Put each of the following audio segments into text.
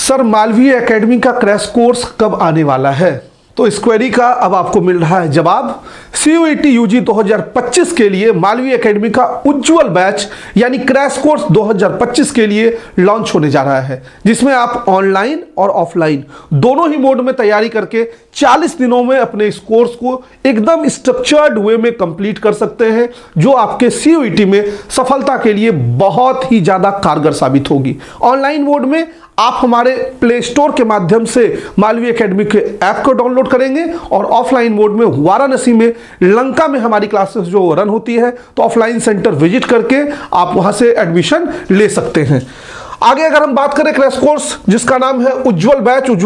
Sir Malviya academy का crash course कब आने वाला है? तो इस क्वेरी का अब आपको मिल रहा है जवाब। CUET UG 2025 के लिए मालवीय एकेडमी का उज्ज्वल बैच यानी क्रैश कोर्स 2025 के लिए लॉन्च होने जा रहा है, जिसमें आप ऑनलाइन और ऑफलाइन दोनों ही मोड में तैयारी करके 40 दिनों में अपने इस कोर्स को एकदम स्ट्रक्चर्ड वे में कंप्लीट कर सकते हैं, जो आपके CUET में सफलता के लिए बहुत ही ज़्यादा कारगर साबित होगी। ऑनलाइन मोड में आप हमारे प्ले स्टोर के माध्यम से मालवीय एकेडमी के ऐप को डाउनलोड करेंगे और ऑफलाइन मोड में वाराणसी में लंका में हमारी क्लासेस जो रन होती है, तो ऑफलाइन सेंटर विजिट करके आप वहां से एडमिशन ले सकते हैं। आगे अगर हम बात करें क्रैश कोर्स जिसका नाम है उज्ज्वल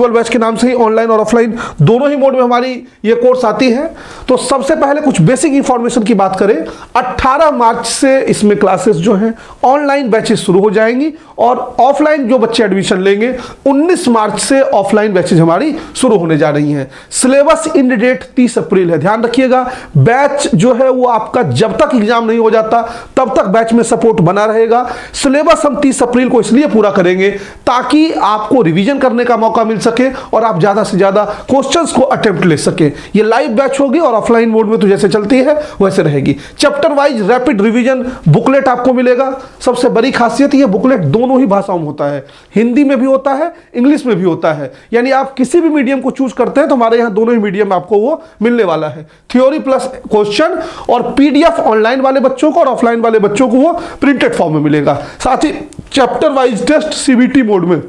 बैच के नाम से ही ऑनलाइन और ऑफलाइन दोनों ही मोड में हमारी ये कोर्स आती है। तो सबसे पहले कुछ बेसिक इंफॉर्मेशन की बात करें, 18 मार्च से इसमें क्लासेस जो हैं ऑनलाइन बैचेस शुरू हो जाएंगी और ऑफलाइन जो बच्चे एडमिशन लेंगे 19 मार्च से ऑफलाइन बैचेज हमारी शुरू होने जा रही हैं। सिलेबस इन डेट 30 अप्रैल है, ध्यान रखिएगा। बैच जो है वो आपका जब तक एग्जाम नहीं हो जाता तब तक बैच में सपोर्ट बना रहेगा। सिलेबस हम 30 अप्रैल को इसलिए पूरा करेंगे ताकि आपको रिवीजन करने का मौका मिल सके और आप ज्यादा से ज्यादा क्वेश्चंस को अटेम्प्ट ले सके। ये लाइव बैच होगी और ऑफलाइन मोड में तो जैसे चलती है वैसे रहेगी। Chapter wise rapid revision booklet आपको मिलेगा। सबसे बड़ी खासियत ये बुकलेट दोनों ही भाषाओं में होता है, हिंदी में भी होता है, इंग्लिश में भी होता है। यानी आप किसी भी मीडियम को चूज करते हैं तो हमारे यहाँ दोनों ही मीडियम में आपको वो मिलने वाला है। थ्योरी प्लस क्वेश्चन और PDF ऑनलाइन वाले बच्चों को और ऑफलाइन वाले बच्चों को वो प्रिंटेड फॉर्म में मिलेगा। साथ ही chapter wise test CBT mode में,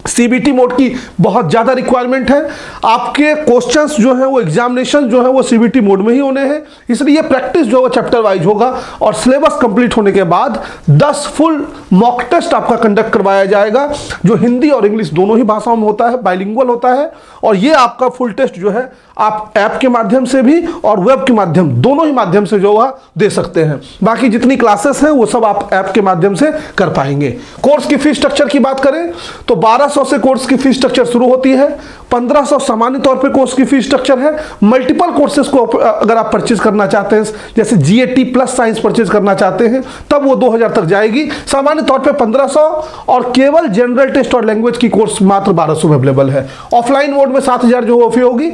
CBT मोड की बहुत ज़्यादा रिक्वायरमेंट है। आपके क्वेश्चंस जो है वो एग्जामिनेशन जो है वो CBT मोड में ही होने हैं, इसलिए प्रैक्टिस जो है चैप्टर वाइज होगा और सिलेबस कंप्लीट होने के बाद 10 फुल मॉक टेस्ट आपका कंडक्ट करवाया जाएगा, जो हिंदी और इंग्लिश दोनों ही भाषाओं में होता है, बाइलिंगुअल होता है। और ये आपका फुल टेस्ट जो है आप ऐप के माध्यम से भी और वेब के माध्यम दोनों ही माध्यम से जो है दे सकते हैं। बाकी जितनी क्लासेस हैं वो सब आप ऐप के माध्यम से कर पाएंगे। कोर्स की फीस स्ट्रक्चर की बात करें तो 1200 से कोर्स की फीस स्ट्रक्चर शुरू होती है। 1500 सामान्य तौर पे कोर्स की फीस स्ट्रक्चर है। मल्टीपल कोर्सेज को अगर आप परचेज करना चाहते हैं, जैसे GAT प्लस साइंस परचेज करना चाहते हैं, तब वो 2000 तक जाएगी। सामान्य तौर पे 1500 और केवल जनरल टेस्ट और लैंग्वेज की कोर्स मात्र 1200 में अवेलेबल है। ऑफलाइन मोड में 7000 जो वो फी होगी।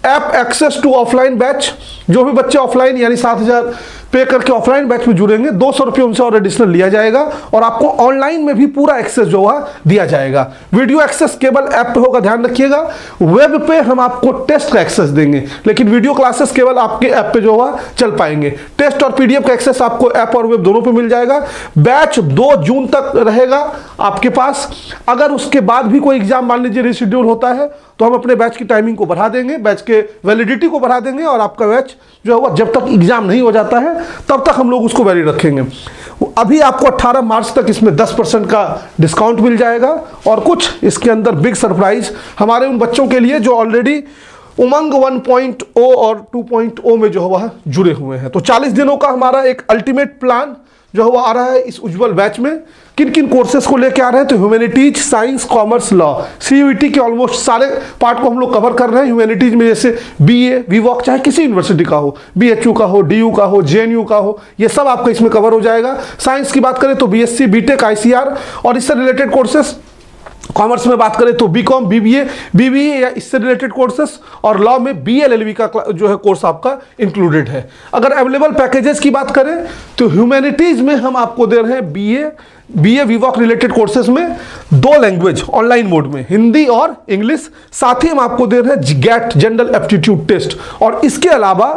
App access to offline batch, जो भी बच्चे ऑफलाइन यानी 7000 पे करके ऑफलाइन बैच में जुड़ेंगे 200 रुपये उनसे और एडिशनल लिया जाएगा और आपको ऑनलाइन में भी पूरा एक्सेस जो है दिया जाएगा। वीडियो एक्सेस केवल ऐप पे होगा, ध्यान रखिएगा। वेब पे हम आपको टेस्ट का एक्सेस देंगे, लेकिन वीडियो क्लासेस केवल आपके ऐप पे जो है चल पाएंगे। टेस्ट और PDF का एक्सेस आपको ऐप और वेब दोनों पे मिल जाएगा। बैच 2 जून तक रहेगा आपके पास। अगर उसके बाद भी कोई एग्जाम मान लीजिए रिशेड्यूल होता है तो हम अपने बैच की टाइमिंग को बढ़ा देंगे, बैच के वैलिडिटी को बढ़ा देंगे और आपका बैच जो है वो जब तक एग्जाम नहीं हो जाता है तब तक हम लोग उसको वैलिड रखेंगे। अभी आपको 18 मार्च तक इसमें 10% का डिस्काउंट मिल जाएगा और कुछ इसके अंदर बिग सरप्राइज हमारे उन बच्चों के लिए जो ऑलरेडी उमंग 1.0 और 2.0 में जो है वह जुड़े हुए हैं। तो 40 दिनों का हमारा एक अल्टीमेट प्लान जो है वो आ रहा है इस उज्ज्वल बैच में। किन किन कोर्सेज को लेके आ रहे हैं तो humanities, science, commerce, law, CUET के ऑलमोस्ट सारे पार्ट को हम लोग कवर कर रहे हैं। ह्यूमैनिटीज में जैसे BA, VWOC चाहे किसी यूनिवर्सिटी का हो, BHU का हो, DU का हो, JNU का हो, ये सब आपका इसमें कवर हो जाएगा। साइंस की बात करें तो BSc, BTech, ICR और इससे रिलेटेड कोर्सेस। कॉमर्स में बात करें तो BCom, BBA या इससे रिलेटेड कोर्सेस और लॉ में BA LLB का जो है कोर्स आपका इंक्लूडेड है। अगर अवेलेबल पैकेजेस की बात करें तो ह्यूमैनिटीज में हम आपको दे रहे हैं BA VWOC रिलेटेड कोर्सेज में 2 लैंग्वेज ऑनलाइन मोड में, हिंदी और इंग्लिश। साथ ही हम आपको दे रहे हैं GAT जनरल एप्टीट्यूड टेस्ट और इसके अलावा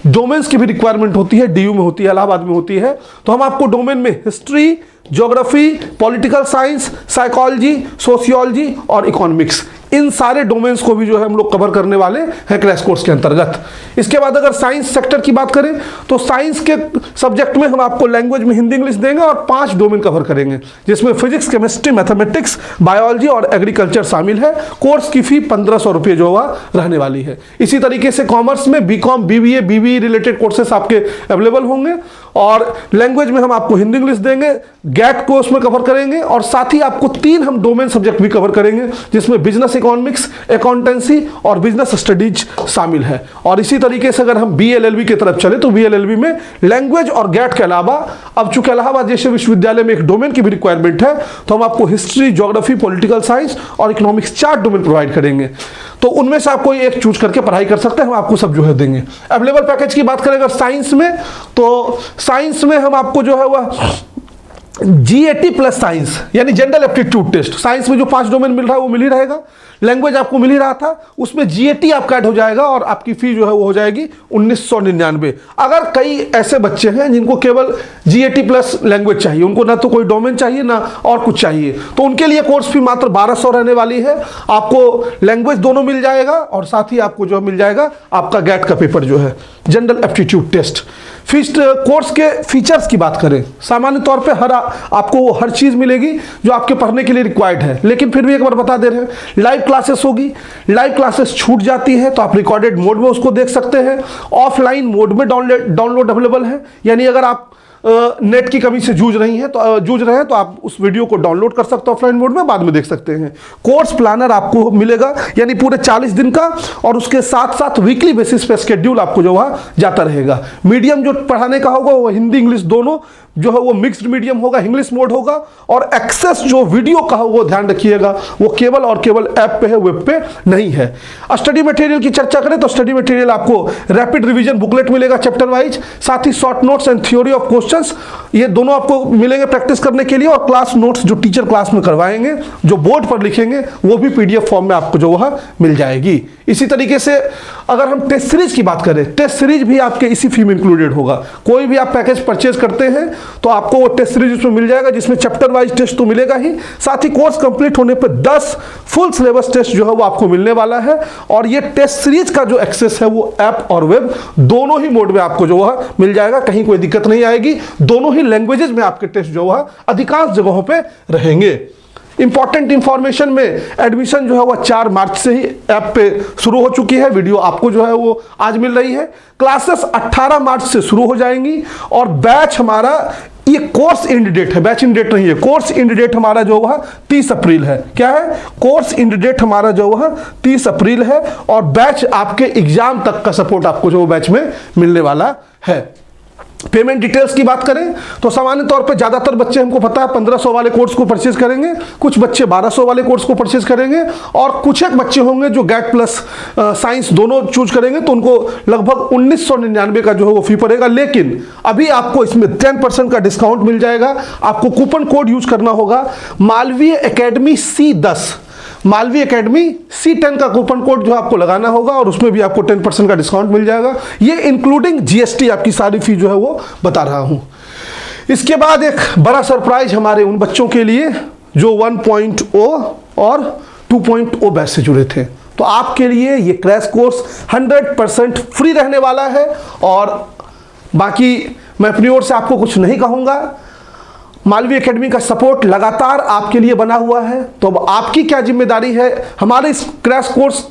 डोमेन्स की भी रिक्वायरमेंट होती है, DU में होती है, इलाहाबाद में होती है। तो हम आपको डोमेन में history, geography, political science, psychology, sociology और इकोनॉमिक्स, इन सारे डोमेन्स को भी जो है हम लोग कवर करने वाले हैं क्रैश कोर्स के अंतर्गत। इसके बाद अगर साइंस सेक्टर की बात करें तो साइंस के सब्जेक्ट में हम आपको लैंग्वेज में हिंदी इंग्लिश देंगे और 5 डोमेन कवर करेंगे, जिसमें फिजिक्स, केमिस्ट्री, मैथमेटिक्स, बायोलॉजी और एग्रीकल्चर शामिल है। कोर्स की फी 1500 रुपये जो रहने वाली है। इसी तरीके से कॉमर्स में BCom, BBA, BBE related courses आपके अवेलेबल होंगे और लैंग्वेज में हम आपको हिंदी इंग्लिश देंगे, गैट को उसमें कवर करेंगे और साथ ही आपको 3 हम डोमेन सब्जेक्ट भी कवर करेंगे जिसमें बिजनेस इकोनॉमिक्स, अकाउंटेंसी और बिजनेस स्टडीज शामिल है। और इसी तरीके से अगर हम BLLB की तरफ चले तो BLLB में लैंग्वेज और गैट के अलावा अब चूंकि इलाहाबाद जैसे विश्वविद्यालय में एक डोमेन की भी रिक्वायरमेंट है तो हम आपको हिस्ट्री, ज्योग्राफी, पॉलिटिकल साइंस और इकोनॉमिक्स 4 डोमेन प्रोवाइड करेंगे। तो उनमें से आप कोई एक चूज करके पढ़ाई कर सकते हैं, हम आपको सब जो है देंगे। अवेलेबल पैकेज की बात करें अगर साइंस में, तो साइंस में हम आपको जो है वह GAT प्लस साइंस यानी जनरल एप्टीट्यूड टेस्ट, साइंस में जो 5 डोमेन मिल रहा है वो मिल ही रहेगा, लैंग्वेज आपको मिल ही रहा था, उसमें GAT आपका ऐड हो जाएगा और आपकी फी जो है वो हो जाएगी 1999। अगर कई ऐसे बच्चे हैं जिनको केवल GAT प्लस लैंग्वेज चाहिए, उनको ना तो कोई डोमेन चाहिए ना और कुछ चाहिए, तो उनके लिए कोर्स फी मात्र 1200 रहने वाली है। आपको लैंग्वेज दोनों मिल जाएगा और साथ ही आपको जो मिल जाएगा आपका गैट का पेपर जो है जनरल एप्टीट्यूड टेस्ट। कोर्स के फीचर्स की बात करें, सामान्य तौर पे आपको हर चीज़ मिलेगी जो आपके पढ़ने के लिए रिक्वायर्ड है, लेकिन फिर भी एक बार बता दे रहे हैं, लाइव क्लासेस होगी, लाइव क्लासेस छूट जाती है तो आप रिकॉर्डेड मोड में उसको देख सकते हैं, ऑफलाइन मोड में डाउनलोड अवेलेबल है, यानी अगर आप नेट की कमी से जूझ रहे हैं तो आप उस वीडियो को डाउनलोड कर सकते हो ऑफलाइन मोड में, बाद में देख सकते हैं। कोर्स प्लानर आपको मिलेगा यानी पूरे 40 दिन का, और उसके साथ साथ वीकली बेसिस पे स्केड्यूल आपको जो वहाँ जाता रहेगा। मीडियम जो पढ़ाने का होगा वो हिंदी इंग्लिश दोनों जो है वो मिक्स्ड मीडियम होगा, इंग्लिश मोड होगा, और एक्सेस जो वीडियो का हो वो ध्यान रखिएगा वो केवल और केवल ऐप पे है, वेब पे नहीं है। स्टडी मटेरियल की चर्चा करें तो स्टडी मटेरियल आपको रैपिड रिवीजन बुकलेट मिलेगा चैप्टर वाइज, साथ ही short notes and theory of questions, ये दोनों आपको मिलेंगे प्रैक्टिस करने के लिए, और क्लास नोट्स जो टीचर क्लास में करवाएंगे, जो बोर्ड पर लिखेंगे, वो भी PDF फॉर्म में आपको जो वह मिल जाएगी। इसी तरीके से अगर हम टेस्ट सीरीज की बात करें, टेस्ट सीरीज भी आपके इसी फी में इंक्लूडेड होगा। कोई भी आप पैकेज परचेज करते हैं तो आपको वो टेस्ट सीरीज उसमें मिल जाएगा जिसमें चैप्टर वाइज टेस्ट तो मिलेगा ही, साथ ही कोर्स कंप्लीट होने पर 10 फुल सिलेबस टेस्ट जो है वो आपको मिलने वाला है। और ये टेस्ट सीरीज का जो एक्सेस है वो ऐप और वेब दोनों ही मोड में आपको जो वह मिल जाएगा, कहीं कोई दिक्कत नहीं आएगी। दोनों ही लैंग्वेजेस में आपके टेस्ट जो वह अधिकांश जगहों पे रहेंगे। इंपॉर्टेंट इंफॉर्मेशन में एडमिशन जो है वो 4 मार्च से ही ऐप पे शुरू हो चुकी है, वीडियो आपको जो है वो आज मिल रही है। क्लासेस 18 मार्च से शुरू हो जाएंगी और बैच हमारा, ये कोर्स एंड डेट है, बैच एंड डेट नहीं है, कोर्स एंड डेट हमारा जो वह 30 अप्रैल है। क्या है? कोर्स एंड डेट हमारा जो वह 30 अप्रैल है, और बैच आपके एग्जाम तक का सपोर्ट आपको जो बैच में मिलने वाला है। पेमेंट डिटेल्स की बात करें तो सामान्य तौर पे ज़्यादातर बच्चे हमको पता है 1500 वाले कोर्स को परचेज करेंगे, कुछ बच्चे 1200 वाले कोर्स को परचेज करेंगे, और कुछ एक बच्चे होंगे जो गैट प्लस साइंस दोनों चूज करेंगे तो उनको लगभग 1999 का जो है वो फी पड़ेगा। लेकिन अभी आपको इसमें 10% का डिस्काउंट मिल जाएगा। आपको कूपन कोड यूज करना होगा Malviya academy C10, Malviya academy C10 का कूपन कोड जो आपको लगाना होगा और उसमें भी आपको 10% का डिस्काउंट मिल जाएगा। ये इंक्लूडिंग GST आपकी सारी फी जो है वो बता रहा हूं। इसके बाद एक बड़ा सरप्राइज हमारे उन बच्चों के लिए जो 1.0 और 2.0 बैच से जुड़े थे, तो आपके लिए ये क्रैश कोर्स 100% फ्री रहने वाला है। और बाकी मैं अपनी ओर से आपको कुछ नहीं कहूँगा, मालवीय एकेडमी का सपोर्ट लगातार आपके लिए बना हुआ है। तो अब आपकी क्या जिम्मेदारी है, हमारे इस क्रैश कोर्स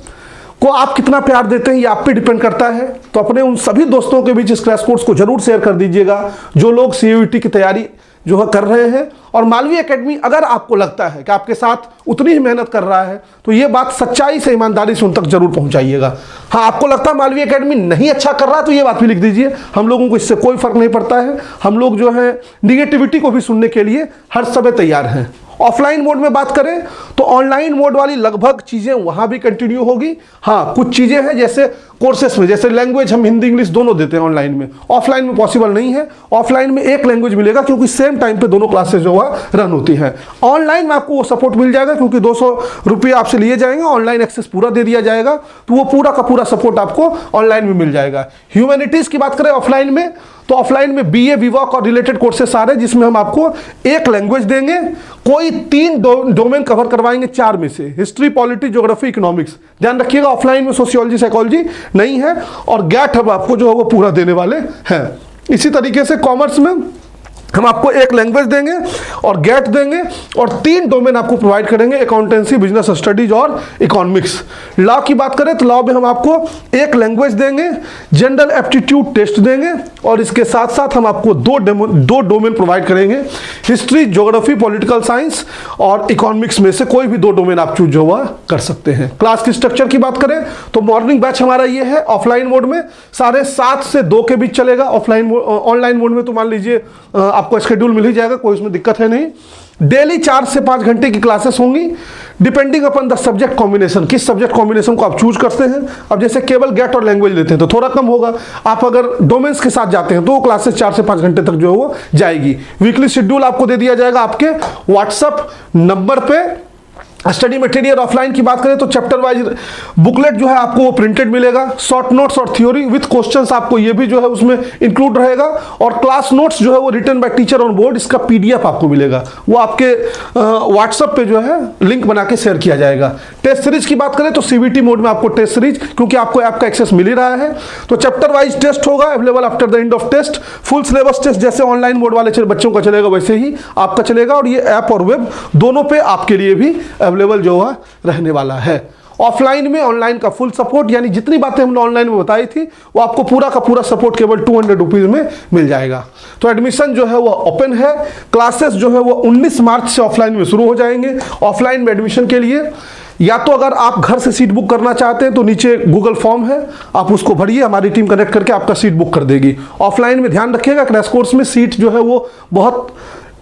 को आप कितना प्यार देते हैं ये आप पे डिपेंड करता है। तो अपने उन सभी दोस्तों के बीच इस क्रैश कोर्स को जरूर शेयर कर दीजिएगा जो लोग CUET की तैयारी जो है कर रहे हैं। और मालवीय एकेडमी अगर आपको लगता है कि आपके साथ उतनी ही मेहनत कर रहा है तो ये बात सच्चाई से, ईमानदारी से उन तक जरूर पहुंचाइएगा। हाँ, आपको लगता है मालवीय एकेडमी नहीं अच्छा कर रहा है तो ये बात भी लिख दीजिए, हम लोगों को इससे कोई फर्क नहीं पड़ता है। हम लोग जो है निगेटिविटी को भी सुनने के लिए हर समय तैयार हैं। ऑफलाइन मोड में बात करें तो ऑनलाइन मोड वाली लगभग चीज़ें वहाँ भी कंटिन्यू होगी। हाँ, कुछ चीज़ें हैं जैसे कोर्सेस में, जैसे लैंग्वेज हम हिंदी इंग्लिश दोनों देते हैं ऑनलाइन में, ऑफलाइन में पॉसिबल नहीं है। ऑफलाइन में एक लैंग्वेज मिलेगा क्योंकि सेम टाइम पे दोनों क्लासेस जो है रन होती हैं। ऑनलाइन में आपको वो सपोर्ट मिल जाएगा क्योंकि 200 रुपये आपसे लिए जाएंगे, ऑनलाइन एक्सेस पूरा दे दिया जाएगा, तो वो पूरा का पूरा सपोर्ट आपको ऑनलाइन में मिल जाएगा। ह्यूमैनिटीज़ की बात करें ऑफलाइन में तो ऑफलाइन में BA, VWOC और रिलेटेड कोर्सेस आ रहे हैं जिसमें हम आपको एक लैंग्वेज देंगे, कोई 3 डोमेन कवर करवाएंगे 4 में से, हिस्ट्री, पॉलिटी, ज्योग्राफी, इकोनॉमिक्स। ध्यान रखिएगा ऑफलाइन में सोशियोलॉजी, साइकोलॉजी नहीं है, और गैट हम आपको जो है वो पूरा देने वाले हैं। इसी तरीके से कॉमर्स में हम आपको एक लैंग्वेज देंगे और गेट देंगे और 3 डोमेन आपको प्रोवाइड करेंगे, अकाउंटेंसी, बिजनेस स्टडीज और इकोनॉमिक्स। लॉ की बात करें तो लॉ में हम आपको एक लैंग्वेज देंगे, जनरल एप्टीट्यूड टेस्ट देंगे और इसके साथ साथ हम आपको दो डोमेन प्रोवाइड करेंगे, हिस्ट्री, ज्योग्राफी, पॉलिटिकल साइंस और इकोनॉमिक्स में से कोई भी 2 डोमेन आप चूज जो हुआ कर सकते हैं। क्लास की स्ट्रक्चर की बात करें तो मॉर्निंग बैच हमारा ये है ऑफलाइन मोड में 7:30 से 2 के बीच चलेगा। ऑनलाइन मोड में तो मान लीजिए आपको शेड्यूल मिल ही जाएगा, कोई उसमें दिक्कत है नहीं। डेली 4 से 5 घंटे की क्लासेस होंगी depending upon the subject combination, किस सब्जेक्ट कॉम्बिनेशन को आप चूज करते हैं। अब जैसे केवल गेट और लैंग्वेज लेते हैं तो थोड़ा कम होगा, आप अगर डोमेन्स के साथ जाते हैं तो वो क्लासेस 4 से 5 घंटे तक जो है वो जाएगी। वीकली शेड्यूल आपको दे दिया जाएगा आपके व्हाट्सएप नंबर पे। स्टडी मटेरियल ऑफलाइन की बात करें तो चैप्टर वाइज बुकलेट जो है आपको वो प्रिंटेड मिलेगा, शॉर्ट नोट्स और थ्योरी विद क्वेश्चंस आपको ये भी जो है उसमें इंक्लूड रहेगा और क्लास नोट्स जो है वो written by teacher on board, इसका पीडीएफ आपको मिलेगा, वो आपके व्हाट्सएप पे जो है लिंक बना के शेयर किया जाएगा। टेस्ट सीरीज की बात करें तो सीबीटी मोड में आपको टेस्ट सीरीज, क्योंकि आपको ऐप का एक्सेस मिल ही रहा है तो चैप्टर वाइज टेस्ट होगा available after the end of test. Full syllabus test जैसे ऑनलाइन मोड वाले बच्चों का चलेगा वैसे ही आपका चलेगा और ये ऐप और वेब दोनों पे आपके लिए भी अवेलेबल जो है रहने वाला है। ऑफलाइन में ऑनलाइन का फुल सपोर्ट, यानी जितनी बातें हमने ऑनलाइन में बताई थी वो आपको पूरा का पूरा सपोर्ट केवल 200 रुपीज में मिल जाएगा। तो एडमिशन जो है वो ओपन है। क्लासेस जो है वो 19 मार्च से ऑफलाइन में शुरू हो जाएंगे। ऑफलाइन में एडमिशन के लिए या तो अगर आप घर से सीट बुक करना चाहते हैं तो नीचे गूगल फॉर्म है, आप उसको भरिए, हमारी टीम कनेक्ट करके आपका सीट बुक कर देगी। ऑफलाइन में ध्यान रखिएगा क्रैश कोर्स में सीट जो है वो बहुत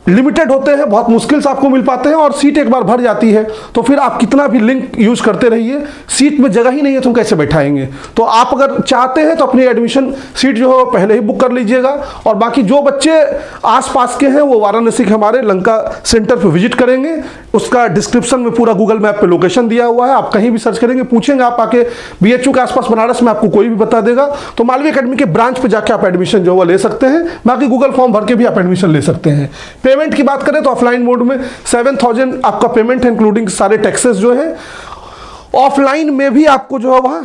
लिमिटेड होते हैं, बहुत मुश्किल से आपको मिल पाते हैं और सीट एक बार भर जाती है तो फिर आप कितना भी लिंक यूज करते रहिए, सीट में जगह ही नहीं है तो हम कैसे बैठाएंगे। तो आप अगर चाहते हैं तो अपनी एडमिशन सीट जो है पहले ही बुक कर लीजिएगा और बाकी जो बच्चे आसपास के हैं वो वाराणसी के हमारे लंका सेंटर पर विजिट करेंगे, उसका डिस्क्रिप्शन में पूरा गूगल मैप पे लोकेशन दिया हुआ है, आप कहीं भी सर्च करेंगे, पूछेंगे आप आके बीएचयू के आसपास बनारस में, आपको कोई भी बता देगा। तो मालवीय एकेडमी के ब्रांच पे जाके आप एडमिशन जो है ले सकते हैं, बाकी गूगल फॉर्म भर के भी आप एडमिशन ले सकते हैं। पेमेंट की बात करें तो ऑफलाइन मोड में 7000 आपका पेमेंट है इंक्लूडिंग सारे टैक्सेस जो है। ऑफलाइन में भी आपको जो है वहां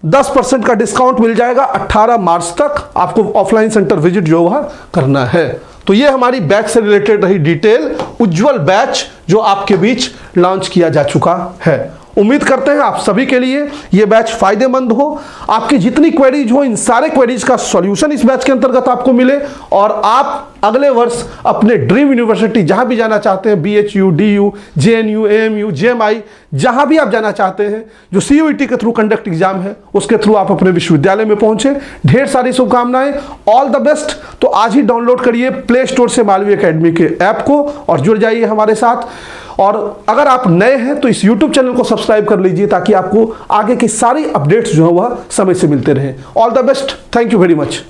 10% का डिस्काउंट मिल जाएगा। 18 मार्च तक आपको ऑफलाइन सेंटर विजिट जो वहां करना है। तो ये हमारी बैच से रिलेटेड रही डिटेल, उज्जवल बैच जो आपके बीच लॉन्च किया जा चुका है। उम्मीद करते हैं आप सभी के लिए ये बैच फायदेमंद हो, आपकी जितनी क्वेरीज हो इन सारे क्वेरीज का सॉल्यूशन इस बैच के अंतर्गत आपको मिले और आप अगले वर्ष अपने ड्रीम यूनिवर्सिटी जहां भी जाना चाहते हैं, BHU, DU, JNU, AMU, JMI, जहां भी आप जाना चाहते हैं, जो सीयूईटी के थ्रू कंडक्ट एग्जाम है उसके थ्रू आप अपने विश्वविद्यालय में पहुंचे। ढेर सारी शुभकामनाएं, ऑल द बेस्ट। तो आज ही डाउनलोड करिए प्ले स्टोर से मालवीय एकेडमी के ऐप को और जुड़ जाइए हमारे साथ। और अगर आप नए हैं तो इस YouTube चैनल को सब्सक्राइब कर लीजिए ताकि आपको आगे की सारी अपडेट्स जो है वह समय से मिलते रहें। All the best, thank you very much.